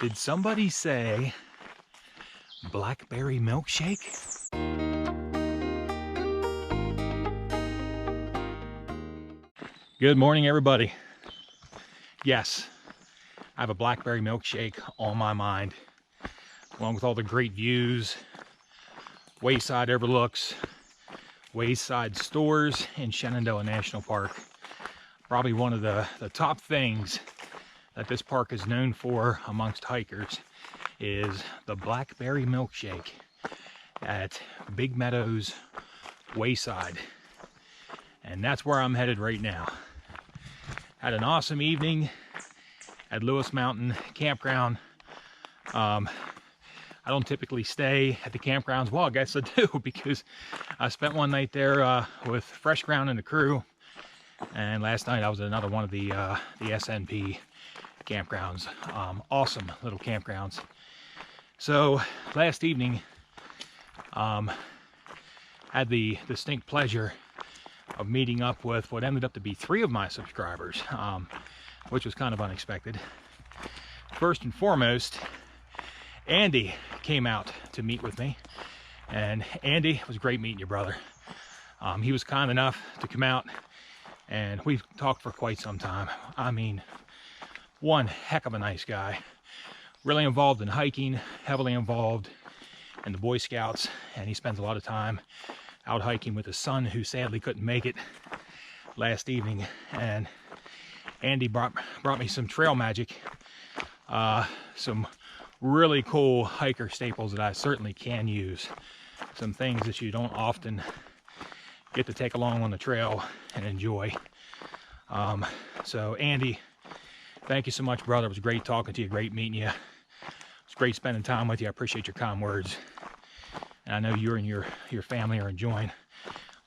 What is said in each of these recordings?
Did somebody say Blackberry Milkshake? Good morning, everybody. Yes, I have a Blackberry Milkshake on my mind, along with all the great views, wayside overlooks, wayside stores in Shenandoah National Park. Probably one of the top things that this park is known for amongst hikers is the Blackberry Milkshake at Big Meadows Wayside. And that's where I'm headed right now. Had an awesome evening at Lewis Mountain Campground. I don't typically stay at the campgrounds. Well, I guess I do, because I spent one night there with Fresh Ground and the crew. And last night I was at another one of the SNP campgrounds. Awesome little campgrounds. So last evening, had the distinct pleasure of meeting up with what ended up to be 3 of my subscribers, which was kind of unexpected. First and foremost, Andy came out to meet with me, and Andy, it was great meeting you, brother. He was kind enough to come out, and we talked for quite some time. I mean, one heck of a nice guy. Really involved in hiking, heavily involved in the Boy Scouts, and he spends a lot of time out hiking with his son, who sadly couldn't make it last evening. And Andy brought me some trail magic, some really cool hiker staples that I certainly can use. Some things that you don't often get to take along on the trail and enjoy. So Andy, thank you so much, brother. It was great talking to you, great meeting you. It's great spending time with you. I appreciate your kind words. And I know you and your family are enjoying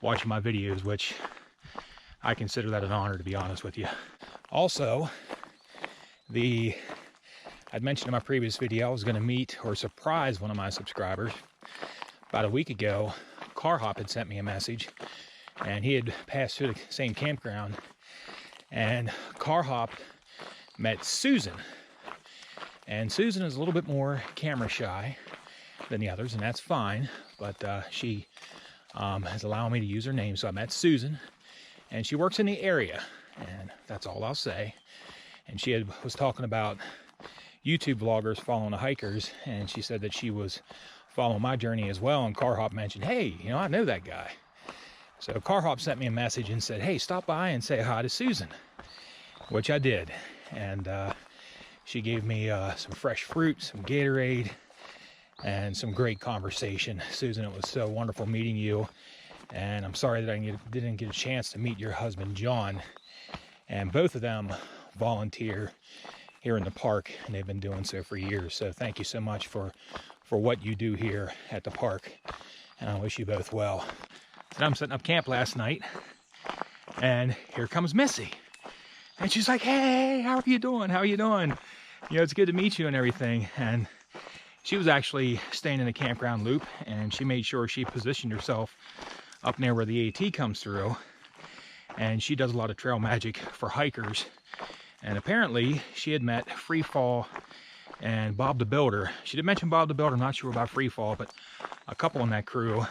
watching my videos, which I consider that an honor, to be honest with you. Also, I'd mentioned in my previous video I was going to meet or surprise one of my subscribers. About a week ago, Car Hop had sent me a message, and he had passed through the same campground, and Car Hop met Susan. And Susan is a little bit more camera shy than the others, and that's fine, but she is allowing me to use her name. So I met Susan, and she works in the area, and that's all I'll say. And she was talking about YouTube vloggers following the hikers, and she said that she was following my journey as well. And Car Hop mentioned, hey, you know, I know that guy. So Car Hop sent me a message and said, hey, stop by and say hi to Susan, which I did. And she gave me some fresh fruit, some Gatorade, and some great conversation. Susan, it was so wonderful meeting you, and I'm sorry that I didn't get a chance to meet your husband, John. And both of them volunteer here in the park, and they've been doing so for years. So thank you so much for what you do here at the park, and I wish you both well. So I'm setting up camp last night, and here comes Missy. And she's like, hey, how are you doing? How are you doing? You know, it's good to meet you and everything. And she was actually staying in the campground loop, and she made sure she positioned herself up near where the AT comes through. And she does a lot of trail magic for hikers. And apparently she had met Freefall and Bob the Builder. She did mention Bob the Builder. I'm not sure about Freefall, but a couple in that crew,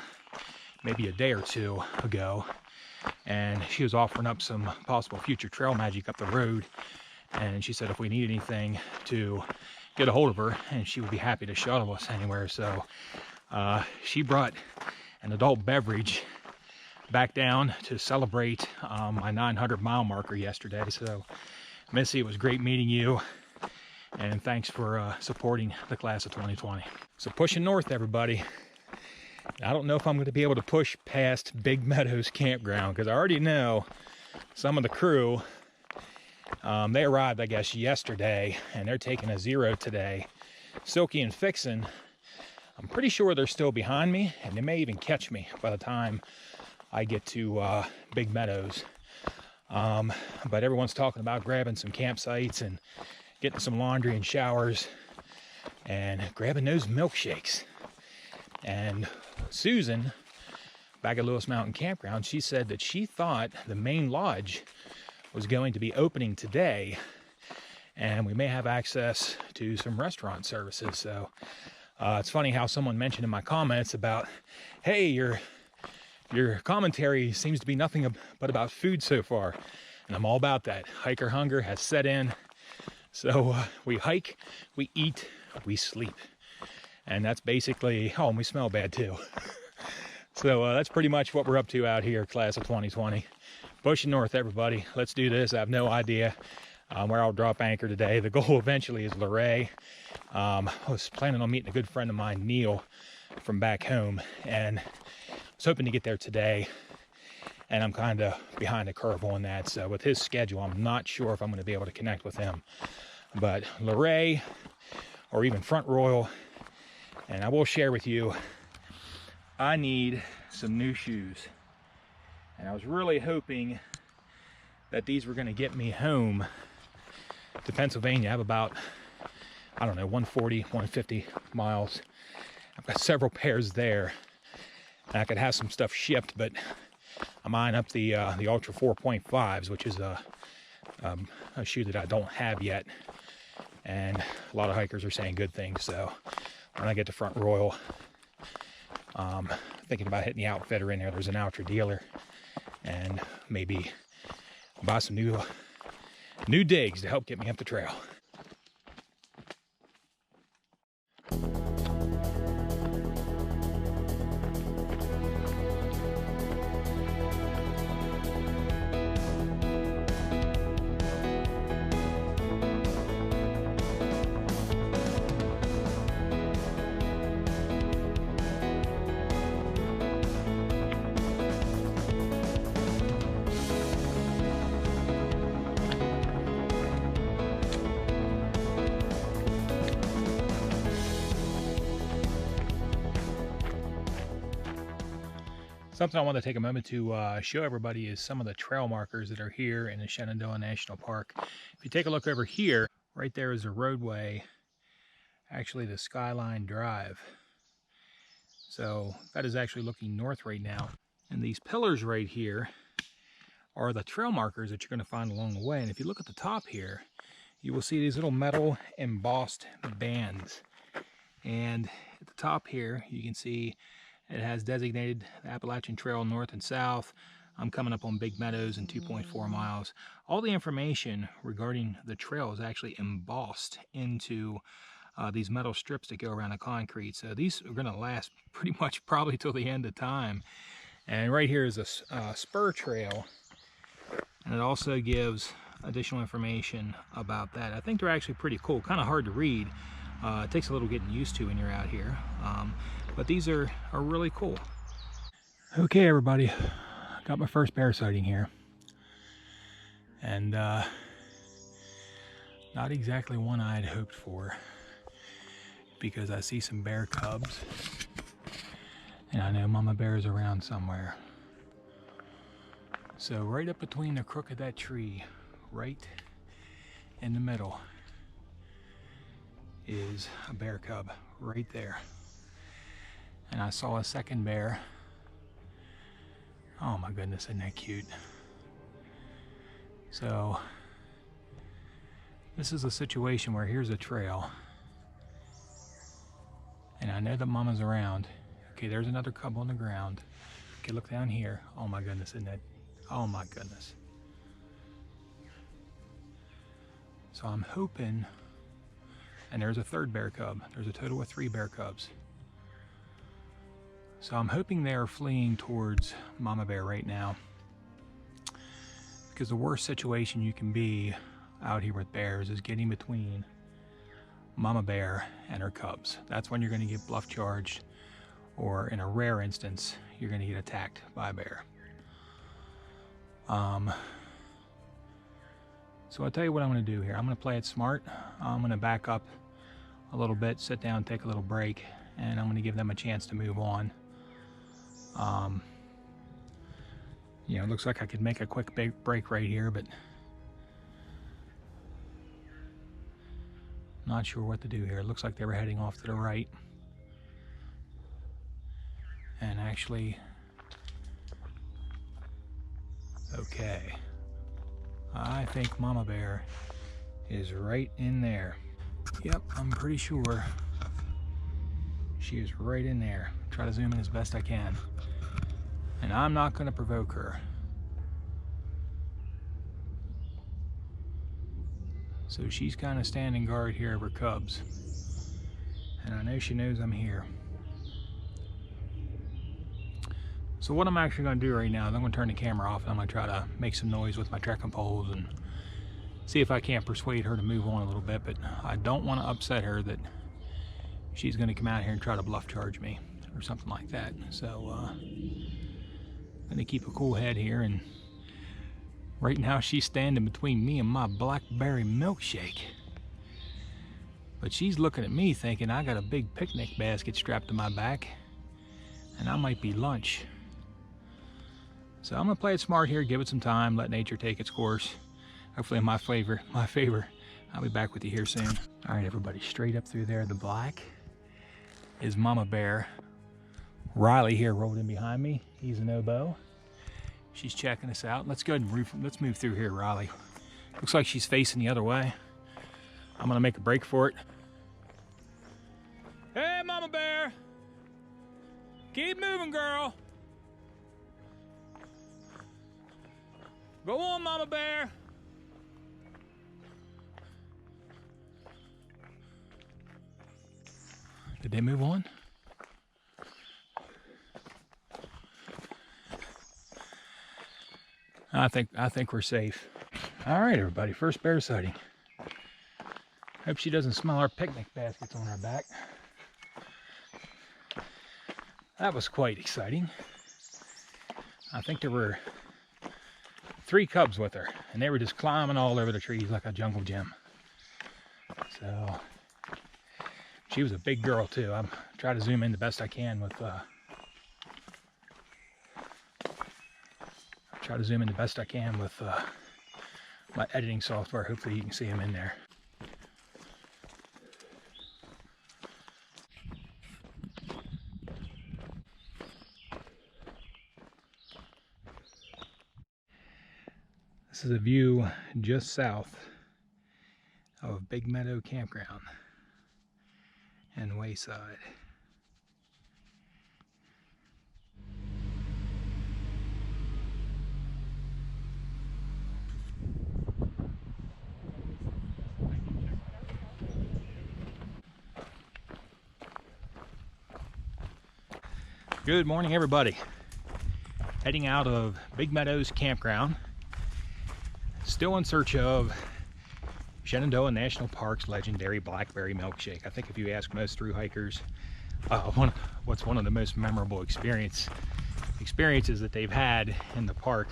maybe a day or two ago. And she was offering up some possible future trail magic up the road. And she said if we need anything to get a hold of her, and she would be happy to shuttle us anywhere. So she brought an adult beverage back down to celebrate my 900-mile marker yesterday. So Missy, it was great meeting you, and thanks for supporting the class of 2020. So pushing north, everybody. I don't know if I'm going to be able to push past Big Meadows Campground, because I already know some of the crew, they arrived, I guess, yesterday, and they're taking a 0 today. Silky and Fixin', I'm pretty sure they're still behind me, and they may even catch me by the time I get to Big Meadows. But everyone's talking about grabbing some campsites and getting some laundry and showers and grabbing those milkshakes. And Susan, back at Lewis Mountain Campground, she said that she thought the main lodge was going to be opening today, and we may have access to some restaurant services. So it's funny how someone mentioned in my comments about, hey, your commentary seems to be nothing but about food so far. And I'm all about that. Hiker hunger has set in. So we hike, we eat, we sleep. And that's basically, oh, and we smell bad too. So that's pretty much what we're up to out here, class of 2020. Pushing north, everybody. Let's do this. I have no idea where I'll drop anchor today. The goal eventually is Luray. I was planning on meeting a good friend of mine, Neil, from back home, and I was hoping to get there today, and I'm kind of behind the curve on that. So with his schedule, I'm not sure if I'm going to be able to connect with him. But Luray or even Front Royal, and I will share with you, I need some new shoes. And I was really hoping that these were going to get me home to Pennsylvania. I have about, I don't know, 140, 150 miles. I've got several pairs there. And I could have some stuff shipped, but I'm eyeing up the Ultra 4.5s, which is a shoe that I don't have yet. And a lot of hikers are saying good things. So when I get to Front Royal, thinking about hitting the outfitter in there. There's an Ultra dealer, and maybe buy some new digs to help get me up the trail. Something I want to take a moment to show everybody is some of the trail markers that are here in the Shenandoah National Park. If you take a look over here, right there is a roadway, actually the Skyline Drive. So that is actually looking north right now. And these pillars right here are the trail markers that you're going to find along the way. And if you look at the top here, you will see these little metal embossed bands. And at the top here, you can see it has designated the Appalachian Trail north and south. I'm coming up on Big Meadows in 2.4 miles. All the information regarding the trail is actually embossed into these metal strips that go around the concrete. So these are going to last pretty much probably till the end of time. And right here is a spur trail. And it also gives additional information about that. I think they're actually pretty cool. Kind of hard to read. It takes a little getting used to when you're out here. But these are really cool. Okay, everybody, got my first bear sighting here. And not exactly one I had hoped for, because I see some bear cubs. And I know Mama Bear is around somewhere. So right up between the crook of that tree, right in the middle, is a bear cub right there. And I saw a second bear. Oh my goodness, isn't that cute? So this is a situation where here's a trail, and I know that Mama's around. Okay, there's another cub on the ground. Okay, look down here. Oh my goodness, isn't that? Oh my goodness. So I'm hoping, and there's a third bear cub. There's a total of 3 bear cubs. So I'm hoping they're fleeing towards Mama Bear right now, because the worst situation you can be out here with bears is getting between Mama Bear and her cubs. That's when you're going to get bluff charged, or in a rare instance, you're going to get attacked by a bear. So I'll tell you what I'm going to do here. I'm going to play it smart. I'm going to back up a little bit, sit down, take a little break, and I'm going to give them a chance to move on. You know, it looks like I could make a quick break right here, but not sure what to do here. It looks like they were heading off to the right. And actually, okay, I think Mama Bear is right in there. Yep, I'm pretty sure she is right in there. Try to zoom in as best I can. And I'm not going to provoke her. So she's kind of standing guard here of her cubs. And I know she knows I'm here. So what I'm actually going to do right now is I'm going to turn the camera off and I'm going to try to make some noise with my trekking poles and see if I can't persuade her to move on a little bit. But I don't want to upset her that she's going to come out here and try to bluff charge me or something like that. So I'm going to keep a cool head here, and right now she's standing between me and my Blackberry Milkshake. But she's looking at me thinking I got a big picnic basket strapped to my back and I might be lunch. So I'm gonna play it smart here, give it some time, let nature take its course. Hopefully in my favor. I'll be back with you here soon. All right, everybody, straight up through there, the black is Mama Bear. Riley here rolled in behind me. He's an oboe. She's checking us out. Let's go ahead and let's move through here, Riley. Looks like she's facing the other way. I'm gonna make a break for it. Hey, Mama Bear. Keep moving, girl. Go on, Mama Bear. Did they move on? I think we're safe. All right, everybody, first bear sighting. Hope she doesn't smell our picnic baskets on our back. That was quite exciting. I think there were 3 cubs with her, and they were just climbing all over the trees like a jungle gym. So she was a big girl too. I'm trying to zoom in the best I can with my editing software. Hopefully you can see them in there. This is a view just south of Big Meadows Campground and Wayside. Good morning, everybody. Heading out of Big Meadows Campground. Still in search of Shenandoah National Park's legendary Blackberry Milkshake. I think if you ask most through hikers, what's one of the most memorable experiences that they've had in the park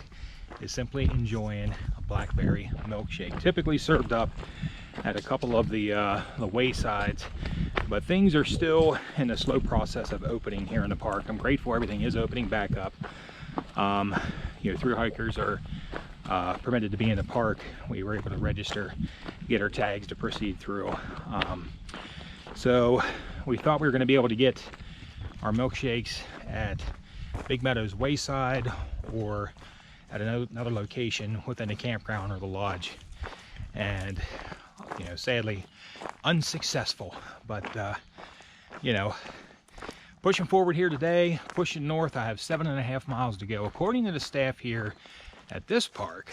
is simply enjoying a Blackberry Milkshake. Typically served up at a couple of the waysides, but things are still in the slow process of opening here in the park. I'm grateful everything is opening back up. You know, through hikers are permitted to be in the park. We were able to register, get our tags to proceed through. So we thought we were going to be able to get our milkshakes at Big Meadows Wayside or at another location within the campground or the lodge, and you know, sadly unsuccessful. But you know, pushing forward here today, pushing north. I have 7.5 miles to go. According to the staff here at this park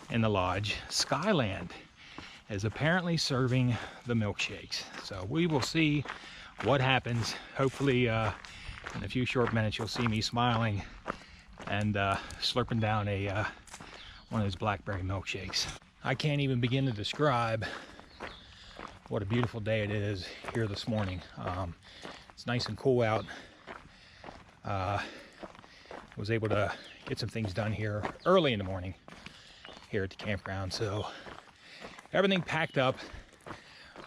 in the lodge, Skyland is apparently serving the milkshakes. So we will see what happens. Hopefully in a few short minutes you'll see me smiling and slurping down one of those Blackberry milkshakes. I can't even begin to describe what a beautiful day it is here this morning. It's nice and cool out. Was able to get some things done here early in the morning here at the campground, so everything packed up,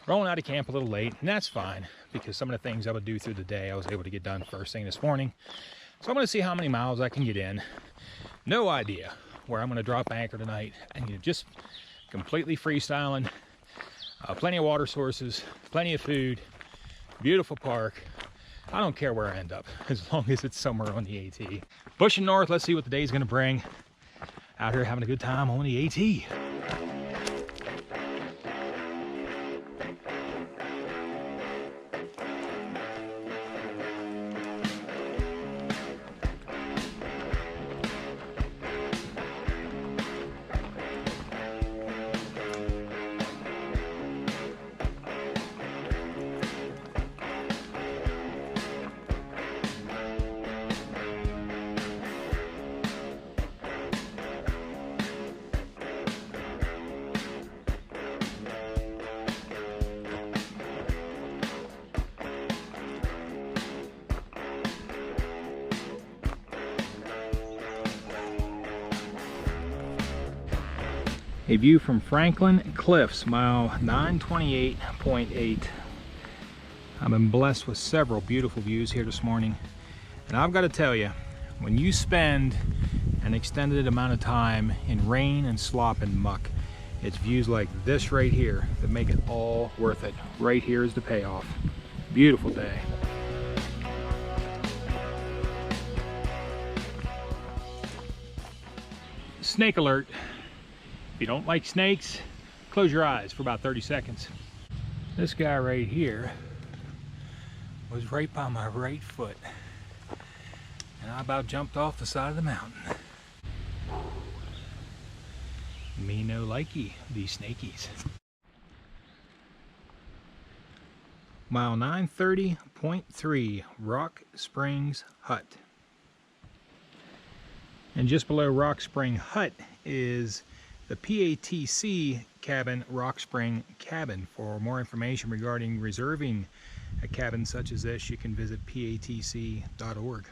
rolling out of camp a little late, and that's fine because some of the things I would do through the day I was able to get done first thing this morning. So I'm going to see how many miles I can get in. No idea where I'm going to drop anchor tonight, and you know, just completely freestyling. Plenty of water sources, plenty of food, beautiful park. I don't care where I end up, as long as it's somewhere on the AT. Pushing north, let's see what the day's gonna bring. Out here having a good time on the AT. A view from Franklin Cliffs, mile 928.8. I've been blessed with several beautiful views here this morning. And I've got to tell you, when you spend an extended amount of time in rain and slop and muck, it's views like this right here that make it all worth it. Right here is the payoff. Beautiful day. Snake alert. If you don't like snakes, close your eyes for about 30 seconds. This guy right here was right by my right foot, and I about jumped off the side of the mountain. Me no likey these snakies. Mile 930.3, Rock Springs Hut. And just below Rock Spring Hut is the PATC cabin, Rock Spring Cabin. For more information regarding reserving a cabin such as this, you can visit patc.org.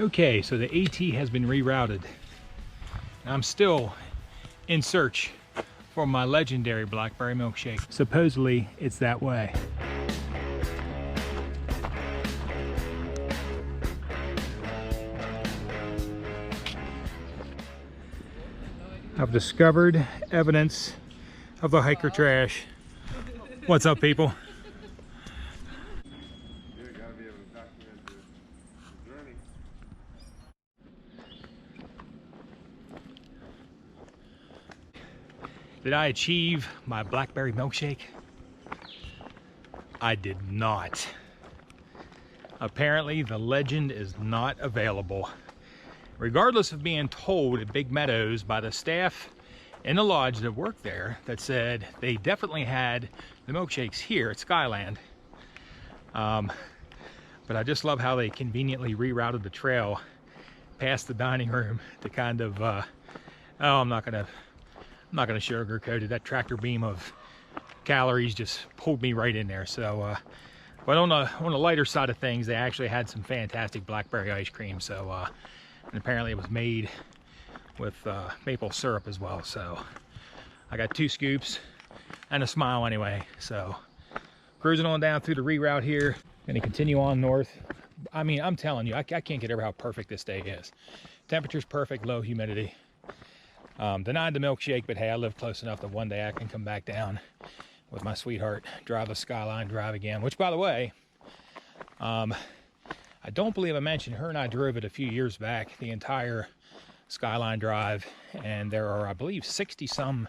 Okay, so the AT has been rerouted. I'm still in search for my legendary Blackberry Milkshake. Supposedly, it's that way. I've discovered evidence of the hiker trash. What's up, people? Did I achieve my Blackberry Milkshake? I did not. Apparently, the legend is not available. Regardless of being told at Big Meadows by the staff in the lodge that worked there that said they definitely had the milkshakes here at Skyland. But I just love how they conveniently rerouted the trail past the dining room to kind of, I'm not gonna sugarcoat it. That tractor beam of calories just pulled me right in there. So, but on the lighter side of things, they actually had some fantastic blackberry ice cream. So, and apparently it was made with maple syrup as well. So, I got 2 scoops and a smile anyway. So, cruising on down through the reroute here. Gonna continue on north. I mean, I'm telling you, I can't get over how perfect this day is. Temperature's perfect, low humidity. Denied the milkshake, but hey, I live close enough that one day I can come back down with my sweetheart, drive the Skyline Drive again, which, by the way, I don't believe I mentioned her and I drove it a few years back, the entire Skyline Drive, and there are, I believe, 60-some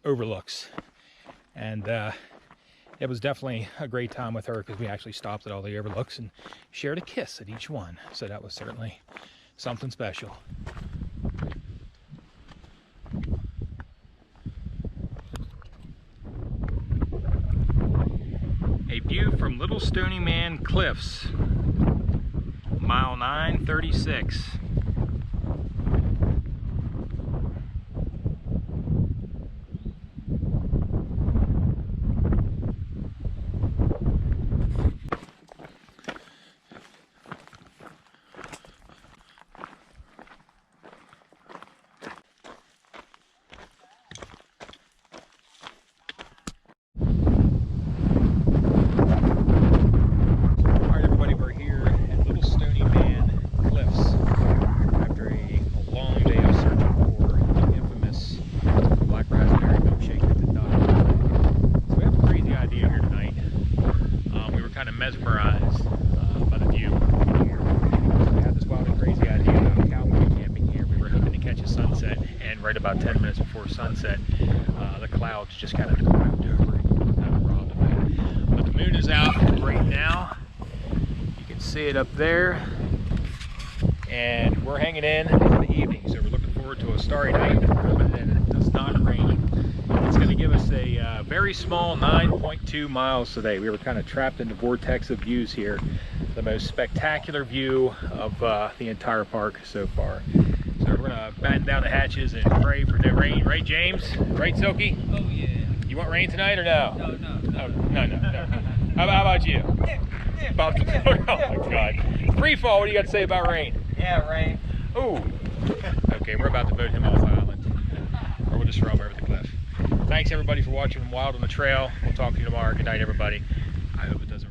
overlooks, and it was definitely a great time with her because we actually stopped at all the overlooks and shared a kiss at each one, so that was certainly something special. A view from Little Stony Man Cliffs, mile 936. Mesmerized by the view. So we had this wild and crazy idea of cowboy camping here. We were hoping to catch a sunset, and right about 10 minutes before sunset, the clouds just kind of moved over and kind of robbed of it. But the moon is out right now. You can see see it up there. And we're hanging in for the evening, so we're looking forward to a starry night, and it does not rain. It's going to give us a very small 9.2 miles today. We were kind of trapped in the vortex of views here. The most spectacular view of the entire park so far. So we're going to batten down the hatches and pray for no rain. Right, James? Right, Silky? Oh, yeah. You want rain tonight or no? No. No. How about you? Yeah. Oh my God. Free fall, what do you got to say about rain? Yeah, rain. Ooh. Okay, we're about to boat him off island. Or we'll just throw him over the cliff. Thanks everybody for watching Wild on the Trail. We'll talk to you tomorrow. Good night, everybody. I hope it doesn't